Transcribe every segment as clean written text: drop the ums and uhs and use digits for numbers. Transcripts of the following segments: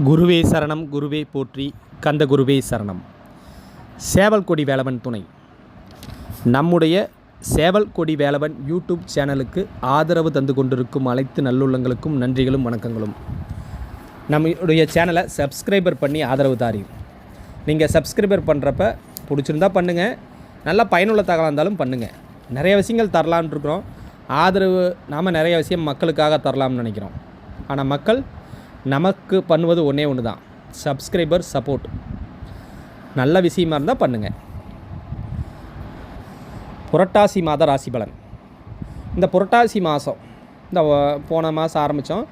குருவே சரணம், குருவே போற்றி, கந்த குருவே சரணம். சேவல் கொடி வேலவன் துணை. நம்முடைய சேவல் கொடி வேலவன் யூடியூப் சேனலுக்கு ஆதரவு தந்து கொண்டிருக்கும் அனைத்து நல்லுள்ளங்களுக்கும் நன்றிகளும் வணக்கங்களும். நம்முடைய சேனலை சப்ஸ்கிரைபர் பண்ணி ஆதரவு தாரீர். நீங்கள் சப்ஸ்கிரைபர் பண்ணுறப்ப பிடிச்சிருந்தா பண்ணுங்கள், நல்லா பயனுள்ள தகவலாக இருந்தாலும் பண்ணுங்கள். நிறைய விஷயங்கள் தரலான்னு இருக்கிறோம். ஆதரவு நாம் நிறைய விஷயம் மக்களுக்காக தரலாம்னு நினைக்கிறோம். ஆனால் மக்கள் நமக்கு பண்ணுவது ஒன்றே ஒன்று தான், சப்ஸ்கிரைபர் சப்போர்ட். நல்ல விஷயமா இருந்தால் பண்ணுங்கள். புரட்டாசி மாத ராசி பலன். இந்த புரட்டாசி மாதம், இந்த போன மாதம் ஆரம்பித்தோம்,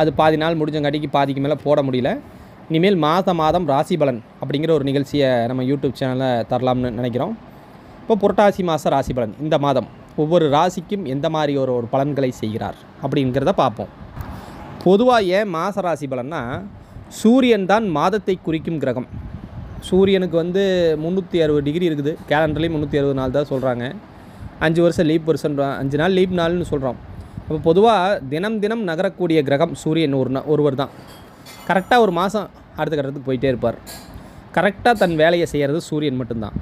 அது பாதி நாள் முடிஞ்சங்காட்டிக்கு பாதிக்கு மேலே போட முடியல. இனிமேல் மாதம் ராசி பலன் அப்படிங்கிற ஒரு நிகழ்ச்சியை நம்ம யூடியூப் சேனலில் தரலாம்னு நினைக்கிறோம். இப்போ புரட்டாசி மாத ராசி பலன், இந்த மாதம் ஒவ்வொரு ராசிக்கும் எந்த மாதிரி ஒரு பலன்களை செய்கிறார் அப்படிங்கிறத பார்ப்போம். பொதுவாக ஏன் மாத ராசி பலன்னா, சூரியன் தான் மாதத்தை குறிக்கும் கிரகம். சூரியனுக்கு 360 டிகிரி இருக்குது. கேலண்டர்லேயும் 360 நாள் தான் சொல்கிறாங்க. 5 வருஷம் லீப் வருஷம், 5 நாள் லீப் நாள்னு சொல்கிறோம். அப்போ பொதுவாக தினம் தினம் நகரக்கூடிய கிரகம் சூரியன் ஒருவர் தான். கரெக்டாக ஒரு மாதம் அடுத்த கட்டத்துக்கு போயிட்டே இருப்பார். கரெக்டாக தன் வேலையை செய்கிறது சூரியன் மட்டும்தான்.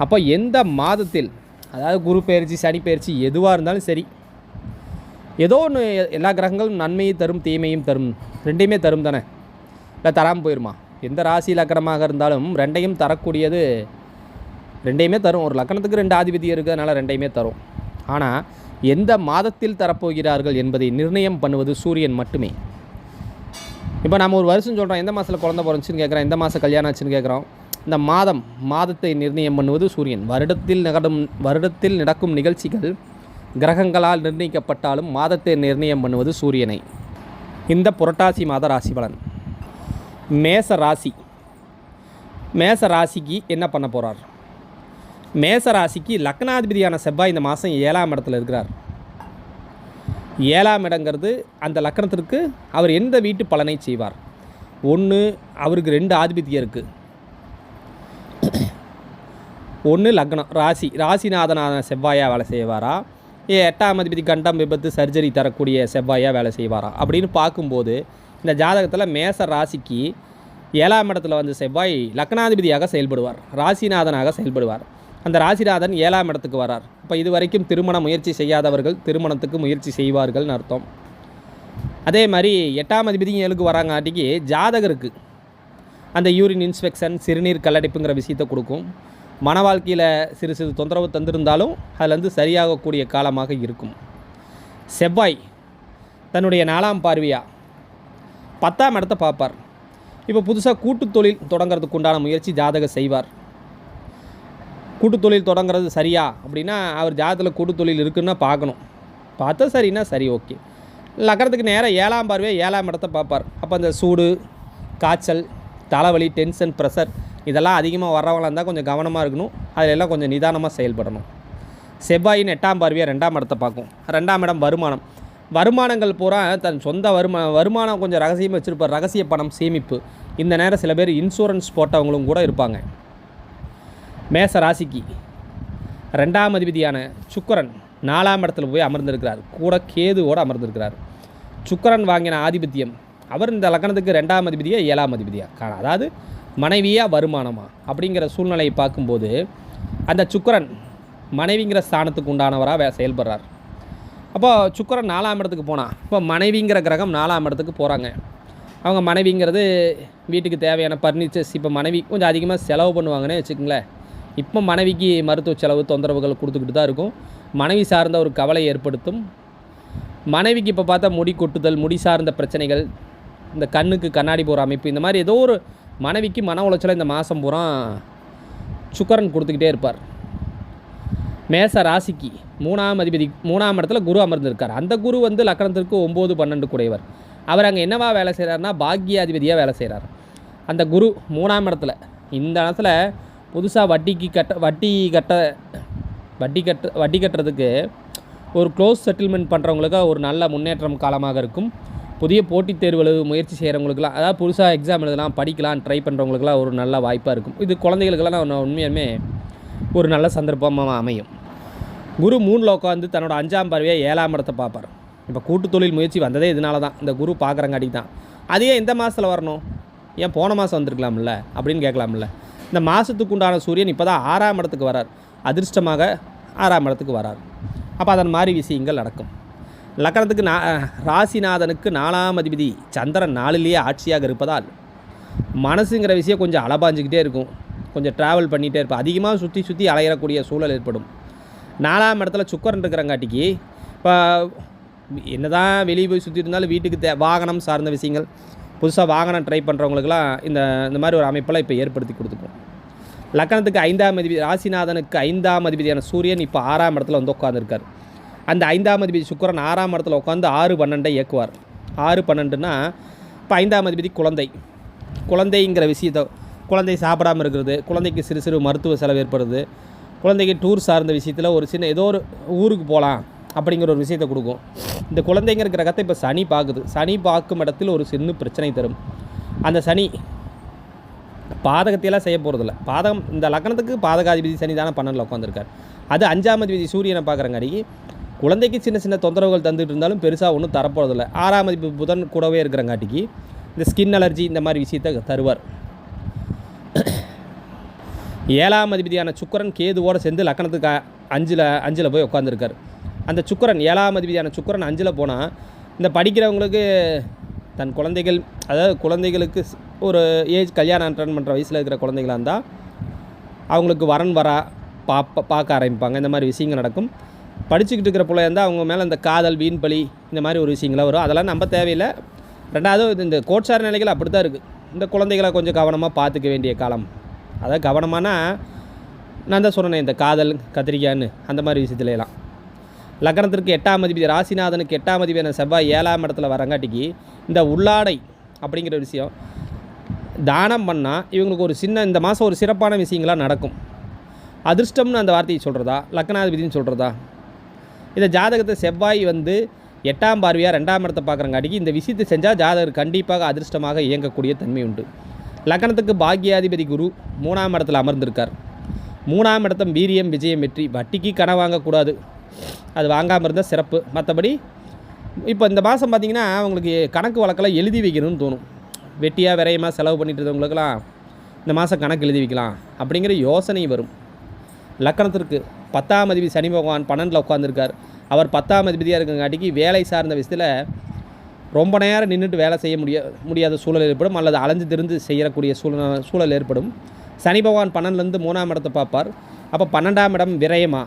அப்போ எந்த மாதத்தில், அதாவது குரு பயிற்சி, சனி பயிற்சி, எதுவாக இருந்தாலும் சரி, ஏதோ ஒன்று, எல்லா கிரகங்களும் நன்மையை தரும் தீமையும் தரும், ரெண்டையுமே தரும் தானே, இல்லை தராமல் போயிடுமா? எந்த ராசி லக்கணமாக இருந்தாலும் ரெண்டையும் தரக்கூடியது, ரெண்டையுமே தரும். ஒரு லக்கணத்துக்கு 2 ஆதிபதி இருக்குது, அதனால் ரெண்டையுமே தரும். ஆனால் எந்த மாதத்தில் தரப்போகிறார்கள் என்பதை நிர்ணயம் பண்ணுவது சூரியன் மட்டுமே. இப்போ நம்ம ஒரு வருஷம் சொல்கிறோம், எந்த மாதத்தில் குழந்தை பிறந்துச்சுன்னு கேட்குறோம், எந்த மாதம் கல்யாணம் ஆச்சுன்னு கேட்குறோம். இந்த மாதத்தை நிர்ணயம் பண்ணுவது சூரியன். வருடத்தில் நடக்கும் நிகழ்ச்சிகள் கிரகங்களால் நிர்ணயிக்கப்பட்டாலும் மாதத்தை நிர்ணயம் பண்ணுவது சூரியனை. இந்த புரட்டாசி மாத ராசி பலன். மேச ராசிக்கு என்ன பண்ண போகிறார்? மேச ராசிக்கு லக்னாதிபதியான செவ்வாய் இந்த மாதம் 7ஆம் இடத்துல இருக்கிறார். 7ஆம் இடங்கிறது அந்த லக்னத்திற்கு அவர் எந்த வீட்டு பலனை செய்வார்? ஒன்று, அவருக்கு 2 ஆதிபதியம் இருக்குது. ஒன்று லக்னம், ராசிநாதனான செவ்வாயாக வேலை செய்வாரா, 8ஆம் அதிபதி கண்டம், விபத்து, சர்ஜரி தரக்கூடிய செவ்வாயாக வேலை செய்வாரா அப்படின்னு பார்க்கும்போது, இந்த ஜாதகத்தில் மேச ராசிக்கு 7ஆம் இடத்துல செவ்வாய் லக்னாதிபதியாக செயல்படுவார், ராசிநாதனாக செயல்படுவார். அந்த ராசிநாதன் 7ஆம் இடத்துக்கு வரார். இப்போ இது வரைக்கும் திருமண முயற்சி செய்யாதவர்கள் திருமணத்துக்கு முயற்சி செய்வார்கள்னு அர்த்தம். அதே மாதிரி 8ஆம் அதிபதி 7க்கு வராங்காட்டிக்கு ஜாதகருக்கு அந்த யூரின் இன்ஸ்பெக்ஷன், சிறுநீர் கல்லடைப்புங்கிற விஷயத்தை கொடுக்கும். மன வாழ்க்கையில் சிறு தொந்தரவு தந்திருந்தாலும் அதில் சரியாகக்கூடிய காலமாக இருக்கும். செவ்வாய் தன்னுடைய 4ஆம் பார்வையாக 10ஆம் இடத்தை பார்ப்பார். இப்போ புதுசாக கூட்டு தொழில் தொடங்கிறதுக்கு உண்டான முயற்சி ஜாதகம் செய்வார். கூட்டு தொழில் தொடங்கிறது சரியா அப்படின்னா, அவர் ஜாதகத்தில் கூட்டு தொழில் இருக்குன்னா பார்க்கணும். பார்த்தா சரின்னா சரி, ஓகே. லக்கணத்துக்கு நேராக 7ஆம் பார்வையாக 7ஆம் இடத்தை பார்ப்பார். அப்போ அந்த சூடு, காய்ச்சல், தலைவலி, டென்ஷன், ப்ரெஷர் இதெல்லாம் அதிகமாக வர்றவங்களாக இருந்தால் கொஞ்சம் கவனமாக இருக்கணும். அதிலெல்லாம் கொஞ்சம் நிதானமாக செயல்படணும். செவ்வாயின் 8ஆம் பார்வையாக 2ஆம் இடத்தை பார்க்கும். 2ஆம் இடம் வருமானங்கள் பூரா தன் சொந்த வருமானம் கொஞ்சம் ரகசியமாக வச்சுருப்பார். ரகசிய பணம், சேமிப்பு. இந்த நேரம் சில பேர் இன்சூரன்ஸ் போட்டவங்களும் கூட இருப்பாங்க. மேச ராசிக்கு 2ஆம் அதிபதியான சுக்கிரன் 4ஆம் இடத்துல போய் அமர்ந்திருக்கிறார். கூட கேதுவோடு அமர்ந்திருக்கிறார். சுக்கிரன் வாங்கின ஆதிபத்தியம், அவர் இந்த லக்கணத்துக்கு 2ஆம் அதிபதியா 7ஆம் அதிபதியா, அதாவது மனைவியாக வருமானமா அப்படிங்கிற சூழ்நிலையை பார்க்கும்போது, அந்த சுக்கிரன் மனைவிங்கிற ஸ்தானத்துக்கு உண்டானவராக செயல்படுறார். அப்போ சுக்கிரன் 4ஆம் இடத்துக்கு போனால், இப்போ மனைவிங்கிற கிரகம் 4ஆம் இடத்துக்கு போகிறாங்க. அவங்க மனைவிங்கிறது வீட்டுக்கு தேவையான ஃபர்னிச்சர்ஸ். இப்போ மனைவி கொஞ்சம் அதிகமாக செலவு பண்ணுவாங்கன்னே வச்சுக்கோங்களேன். இப்போ மனைவிக்கு மருத்துவ செலவு தொந்தரவுகள் கொடுத்துக்கிட்டு தான் இருக்கும். மனைவி சார்ந்த ஒரு கவலை ஏற்படுத்தும். மனைவிக்கு இப்போ பார்த்தா முடி கொட்டுதல், முடி சார்ந்த பிரச்சனைகள், இந்த கண்ணுக்கு கண்ணாடி போகிற அமைப்பு, இந்த மாதிரி ஏதோ ஒரு மனைவிக்கு மன உளைச்சலை இந்த மாதம் பூரா சுக்கிரன் கொடுத்துக்கிட்டே இருப்பார். மேச ராசிக்கு 3ஆம் இடத்துல குரு அமர்ந்திருக்கார். அந்த குரு லக்கணத்திற்கு 9, 12 கூடையவர். அவர் அங்கே என்னவா வேலை செய்கிறார்னா, பாக்கியாதிபதியாக வேலை செய்கிறார். அந்த குரு 3ஆம் இடத்துல, இந்த இடத்துல புதுசாக வட்டி கட்டுறதுக்கு ஒரு க்ளோஸ் செட்டில்மெண்ட் பண்ணுறவங்களுக்கு ஒரு நல்ல முன்னேற்றம் காலமாக இருக்கும். புதிய போட்டித் தேர்வு முயற்சி செய்கிறவங்களுக்குலாம், அதாவது புதுசாக எக்ஸாம் எழுதலாம், படிக்கலாம், ட்ரை பண்ணுறவங்களுக்குலாம் ஒரு நல்ல வாய்ப்பாக இருக்கும். இது குழந்தைகளுக்கெல்லாம் உண்மையுமே ஒரு நல்ல சந்தர்ப்பமாக அமையும். குரு 3ல் உட்காந்து தன்னோட 5ஆம் பார்வையாக 7ஆம் இடத்தை பார்ப்பார். இப்போ கூட்டு தொழில் முயற்சி வந்ததே இதனால தான், இந்த குரு பார்க்குறங்காட்டி தான். அதையே இந்த மாதத்தில் வரணும், ஏன் போன மாதம் வந்திருக்கலாம்ல அப்படின்னு கேட்கலாம்ல. இந்த மாதத்துக்கு உண்டான சூரியன் இப்போ தான் 6ஆம் இடத்துக்கு வரார், அதிர்ஷ்டமாக 6ஆம் இடத்துக்கு வரார். அப்போ அதன் மாதிரி விஷயங்கள் நடக்கும். லக்கணத்துக்கு ராசிநாதனுக்கு 4ஆம் அதிபதி சந்திரன் 4லேயே ஆட்சியாக இருப்பதால் மனசுங்கிற விஷயம் கொஞ்சம் அலபாஞ்சிக்கிட்டே இருக்கும், கொஞ்சம் ட்ராவல் பண்ணிகிட்டே இருப்போம், அதிகமாக சுற்றி சுற்றி அலையிறக்கூடிய சூழல் ஏற்படும். 4ஆம் இடத்துல சுக்கிரன் இருக்கிறங்காட்டிக்கு இப்போ என்ன தான் வெளியே போய் சுற்றி இருந்தாலும் வீட்டுக்கு வாகனம் சார்ந்த விஷயங்கள், புதுசாக வாகனம் ட்ரை பண்ணுறவங்களுக்கெல்லாம் இந்த மாதிரி ஒரு அமைப்பெல்லாம் இப்போ ஏற்படுத்தி கொடுத்துப்போம். லக்கணத்துக்கு 5ஆம் அதிபதி ராசிநாதனுக்கு 5ஆம் அதிபதியான சூரியன் இப்போ 6ஆம் இடத்துல வந்து உட்காந்துருக்கார். அந்த 5ஆம் அதிபதி சுக்கிரன் 6ஆம் இடத்துல உட்காந்து 6-12 இயக்குவார். 6-12னா இப்போ 5ஆம் அதிபதி குழந்தைங்கிற விஷயத்தை, குழந்தை சாப்பிடாமல் இருக்கிறது, குழந்தைக்கு சிறு சிறு மருத்துவ செலவு ஏற்படுறது, குழந்தைக்கு டூர் சார்ந்த விஷயத்தில் ஒரு சின்ன ஏதோ ஒரு ஊருக்கு போகலாம் அப்படிங்கிற ஒரு விஷயத்தை கொடுக்கும். இந்த குழந்தைங்கிற கிரகத்தை இப்போ சனி பார்க்குது. சனி பார்க்கும் இடத்தில் ஒரு சின்ன பிரச்சனை தரும். அந்த சனி பாதகத்தையெல்லாம் செய்ய போகிறதில்ல. பாதகம் இந்த லக்னத்துக்கு பாதகாதிபதி சனி தானே 12ல் உட்காந்துருக்கார். அது 5ஆம் அதிபதி சூரியனை பார்க்குறங்காடி குழந்தைக்கு சின்ன சின்ன தொந்தரவுகள் தந்துட்டு இருந்தாலும் பெருசாக ஒன்றும் தரப்போகிறதில்ல. 6ஆம் அதிபதி புதன் கூடவே இருக்கிறங்காட்டிக்கு இந்த ஸ்கின் அலர்ஜி இந்த மாதிரி விஷயத்தை தருவார். 7ஆம் அதிபதியான சுக்கிரன் கேதுவோடு சேர்ந்து லக்கணத்துக்கு 5ல் போய் உட்காந்துருக்கார். அந்த சுக்கிரன் 7ஆம் அதிபதியான சுக்கிரன் 5ல் போனால் இந்த படிக்கிறவங்களுக்கு தன் குழந்தைகள், அதாவது குழந்தைகளுக்கு ஒரு கல்யாணம் அட்டன் பண்ணுற வயசில் இருக்கிற குழந்தைகளாக இருந்தால் அவங்களுக்கு வரன் வரா பார்க்க ஆரம்பிப்பாங்க. இந்த மாதிரி விஷயங்கள் நடக்கும். படிச்சுக்கிட்டு இருக்கிற பிள்ளையா இருந்தால் அவங்க மேலே இந்த காதல், வீண் பழி இந்த மாதிரி ஒரு விஷயங்களாக வரும். அதெல்லாம் நம்ம தேவையில்லை. ரெண்டாவது இந்த கோட்சார நிலைகள் அப்படி தான் இருக்குது. இந்த குழந்தைகளை கொஞ்சம் கவனமாக பார்த்துக்க வேண்டிய காலம். அதாவது கவனமானா நான் தான் சொன்னேன், இந்த காதல் கத்திரிக்கான்னு அந்த மாதிரி விஷயத்துலாம். லக்னத்திற்கு 8ஆம் அதிபதி ராசிநாதனுக்கு 8ஆம் அதிபதியான செவ்வாய் 7ஆம் இடத்துல வரங்காட்டிக்கு இந்த உள்ளாடை அப்படிங்கிற விஷயம் தானம் பண்ணால் இவங்களுக்கு ஒரு சின்ன இந்த மாதம் ஒரு சிறப்பான விஷயங்களாக நடக்கும். அதிர்ஷ்டம்னு அந்த வார்த்தையை சொல்கிறதா, லக்னாதிபதினு சொல்கிறதா? இந்த ஜாதகத்தை செவ்வாய் 8ஆம் பார்வையாக 2ஆம் இடத்தை பார்க்குறங்காட்டிக்கு இந்த விஷயத்தை செஞ்சால் ஜாதகர் கண்டிப்பாக அதிர்ஷ்டமாக இயங்கக்கூடிய தன்மை உண்டு. லக்னத்துக்கு பாக்யாதிபதி குரு 3ஆம் இடத்துல அமர்ந்திருக்கார். 3ஆம் இடத்தம் வீரியம், விஜயம், வெற்றி. வட்டிக்கு கடன் வாங்கக்கூடாது, அது வாங்காமல் இருந்தால் சிறப்பு. மற்றபடி இப்போ இந்த மாதம் பார்த்திங்கன்னா அவங்களுக்கு கணக்கு வழக்கெல்லாம் எழுதி வைக்கணும்னு தோணும். வெட்டியாக விரையமாக செலவு பண்ணிட்டு இருந்தவங்களுக்கெல்லாம் இந்த மாதம் கணக்கு எழுதி வைக்கலாம் அப்படிங்கிற யோசனை வரும். லக்கணத்திற்கு 10ஆம் அதிபதி சனி பகவான் 12ல் உட்காந்துருக்கார். அவர் 10ஆம் அதிபதியாக இருக்கிறங்காட்டிக்கு வேலை சார்ந்த விஷயத்தில் ரொம்ப நேரம் நின்றுட்டு வேலை செய்ய முடியாத சூழல் ஏற்படும், அல்லது அலைஞ்சு திருந்து செய்யக்கூடிய சூழல் ஏற்படும். சனி பகவான் 12லேருந்து 3ஆம் இடத்தை பார்ப்பார். அப்போ 12ஆம் இடம் விரயமா,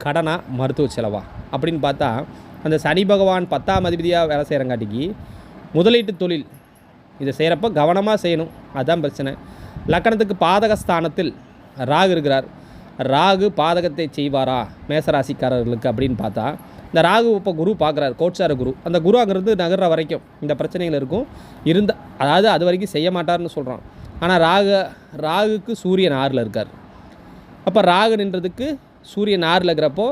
கடனா, மருத்துவ செலவா அப்படின்னு பார்த்தா அந்த சனி பகவான் 10ஆம் அதிபதியாக வேலை செய்கிறங்காட்டிக்கு முதலீட்டு தொழில் இதை செய்கிறப்ப கவனமாக செய்யணும், அதுதான் பிரச்சனை. லக்கணத்துக்கு பாதகஸ்தானத்தில் ராகு இருக்கிறார். ராகு பாதகத்தை செய்வாரா மேசராசிக்காரர்களுக்கு அப்படின்னு பார்த்தா இந்த ராகு இப்போ குரு பார்க்குறாரு, கோட்சார குரு. அந்த குரு அங்கேருந்து நகர்ற வரைக்கும் இந்த பிரச்சனைகள் இருக்கும். அதாவது அது வரைக்கும் செய்ய மாட்டார்னு சொல்கிறான். ஆனால் ராகுக்கு சூரியன் 6ல் இருக்கார். அப்போ ராகு நின்றதுக்கு சூரியன் 6ல் இருக்கிறப்போ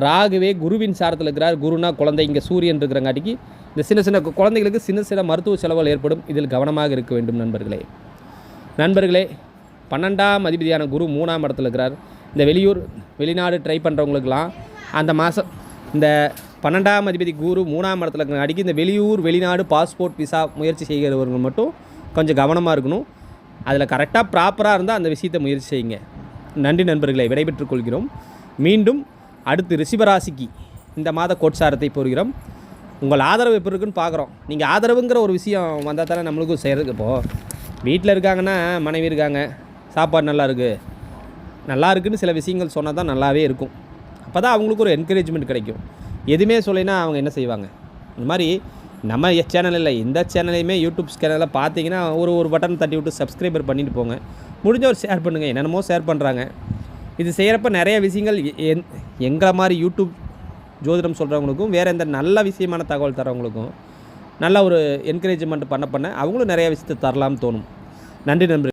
ராகுவே குருவின் சாரத்தில் இருக்கிறார். குருனா குழந்தை, இங்கே சூரியன் இருக்கிறங்காட்டிக்கு இந்த சின்ன சின்ன குழந்தைகளுக்கு சின்ன சின்ன மருத்துவ செலவுகள் ஏற்படும். இதில் கவனமாக இருக்க வேண்டும் நண்பர்களே. 12ஆம் அதிபதியான குரு 3ஆம் இடத்துல இருக்கிறார். இந்த வெளிநாடு ட்ரை பண்ணுறவங்களுக்கெல்லாம் அந்த மாதம் இந்த 12ஆம் அதிபதி குரு 3ஆம் இடத்துல இருக்கிறங்காட்டிக்கு இந்த வெளிநாடு பாஸ்போர்ட் விசா முயற்சி செய்கிறவர்கள் மட்டும் கொஞ்சம் கவனமாக இருக்கணும். அதில் கரெக்டாக ப்ராப்பராக இருந்தால் அந்த விஷயத்தை முயற்சி செய்யுங்க. நன்றி நண்பர்களை, விடைபெற்றுக் கொள்கிறோம். மீண்டும் அடுத்து ரிஷபராசிக்கு இந்த மாத கோட்சாரத்தை போகிறோம். உங்கள் ஆதரவு எப்படி இருக்குன்னு பார்க்குறோம். நீங்கள் ஆதரவுங்கிற ஒரு விஷயம் வந்தால் தானே நம்மளுக்கும் செய்கிறதுக்கு. இப்போது வீட்டில் இருக்காங்கன்னா மனைவி இருக்காங்க, சாப்பாடு நல்லா இருக்குன்னு சில விஷயங்கள் சொன்னால் தான் நல்லாவே இருக்கும். அப்போ தான் அவங்களுக்கு ஒரு என்கரேஜ்மெண்ட் கிடைக்கும். எதுவுமே சொல்லினா அவங்க என்ன செய்வாங்க? இந்த மாதிரி நம்ம சேனல் இல்லை, எந்த சேனலையுமே யூடியூப் சேனலில் பார்த்தீங்கன்னா ஒரு பட்டன் தட்டி விட்டு சப்ஸ்கிரைபர் பண்ணிட்டு போங்க. முடிஞ்ச ஒரு ஷேர் பண்ணுங்கள். என்னென்னமோ ஷேர் பண்ணுறாங்க. இது செய்கிறப்ப நிறைய விஷயங்கள் எங்களை மாதிரி யூடியூப் ஜோதிடம் சொல்கிறவங்களுக்கும் வேறு எந்த நல்ல விஷயமான தகவல் தரவங்களுக்கும் நல்ல ஒரு என்கரேஜ்மெண்ட் பண்ண அவங்களும் நிறைய விஷயத்தை தரலாம்னு தோணும். நன்றி நண்பர்களே.